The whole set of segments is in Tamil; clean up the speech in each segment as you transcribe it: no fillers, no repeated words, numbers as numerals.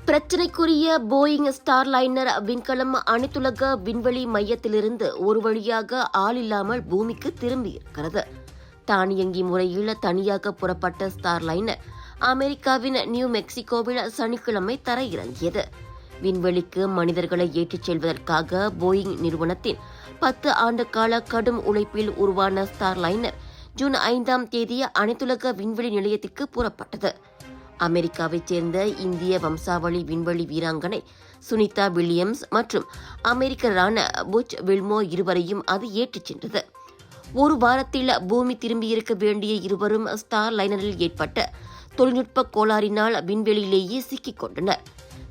பிரச்சினைக்குரிய போயிங் ஸ்டார்லைனர் விண்கலம் அனைத்துலக விண்வெளி மையத்திலிருந்து ஒரு வழியாக ஆள் இல்லாமல் பூமிக்கு திரும்பியிருக்கிறது. தானியங்கி முறையில் தனியாக புறப்பட்ட ஸ்டார்லைனர் அமெரிக்காவின் நியூ மெக்சிகோவில் சனிக்கிழமை தரையிறங்கியது. விண்வெளிக்கு மனிதர்களை ஏற்றிச் செல்வதற்காக போயிங் நிறுவனத்தின் 10 ஆண்டுகால கடும் உழைப்பில் உருவான ஸ்டார்லைனர் ஜூன் 5ஆம் தேதி அனைத்துலக விண்வெளி நிலையத்திற்கு புறப்பட்டது. அமெரிக்காவைச் சேர்ந்த இந்திய வம்சாவளி விண்வெளி வீராங்கனை சுனிதா வில்லியம்ஸ் மற்றும் அமெரிக்கரான புச் வில்மோ இருவரையும் அது ஏற்றிச் சென்றது. ஒரு வாரத்தில் பூமி திரும்பியிருக்க வேண்டிய இருவரும் ஸ்டார் லைனரில் ஏற்பட்ட தொழில்நுட்ப கோளாறினால் விண்வெளியிலேயே சிக்கிக் கொண்டனர்.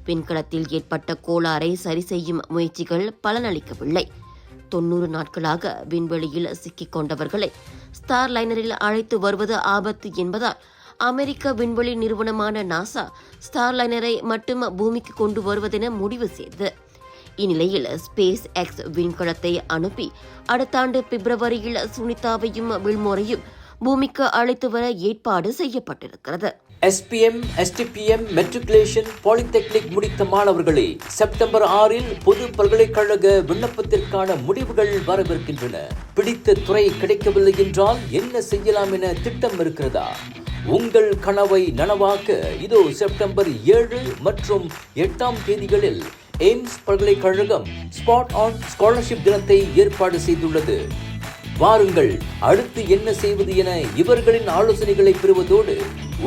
விண்கலத்தில் ஏற்பட்ட கோளாறை சரி செய்யும் முயற்சிகள் பலனளிக்கவில்லை. 90 நாட்களாக விண்வெளியில் சிக்கிக் கொண்டவர்களை ஸ்டார் லைனரில் அழைத்து வருவது ஆபத்து என்பதால் அமெரிக்க விண்வெளி நிறுவனமான நாசா ஸ்டார்லைனரை மட்டும் பூமிக்கு கொண்டு வருவதென முடிவு செய்தது. இந்நிலையில் ஸ்பேஸ் எக்ஸ் விண்கலத்தை அனுப்பி அடுத்த ஆண்டு பிப்ரவரியில் சுனிதாவையும் வில்மோரையும் பூமிக்கு அழைத்து வர ஏற்பாடு செய்யப்பட்டிருக்கிறது. SPM, STPM மெட்ரிகுலேஷன் பாலிடெக்னிக் முடித்த மாணவர்களே, செப்டம்பர் 6இல் பொது பல்கலைக்கழக விண்ணப்பத்திற்கான முடிவுகள் வரவிருக்கின்றன. பிடித்த துறை கிடைக்கவில்லை என்றால் என்ன செய்யலாம் என திட்டம் இருக்கிறதா? உங்கள் கனவை நனவாக்க இதோ செப்டம்பர் 7 மற்றும் 8ஆம் தேதிகளில் எய்ம்ஸ் பல்கலைக்கழகம் ஸ்பாட் ஆன் ஸ்காலர்ஷிப் தினத்தை ஏற்பாடு செய்துள்ளது. வாருங்கள், அடுத்து என்ன செய்வது என இவர்களின் ஆலோசனைகளை பெறுவதோடு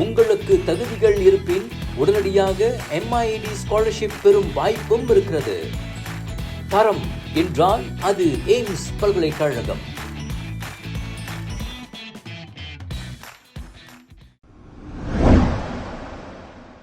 உங்களுக்கு தகுதிகள் இருப்பின் உடனடியாக MIED ஸ்காலர்ஷிப் பெறும் வாய்ப்பும் இருக்கிறது. தரம் என்றால் அது எய்ம்ஸ் பல்கலைக்கழகம்.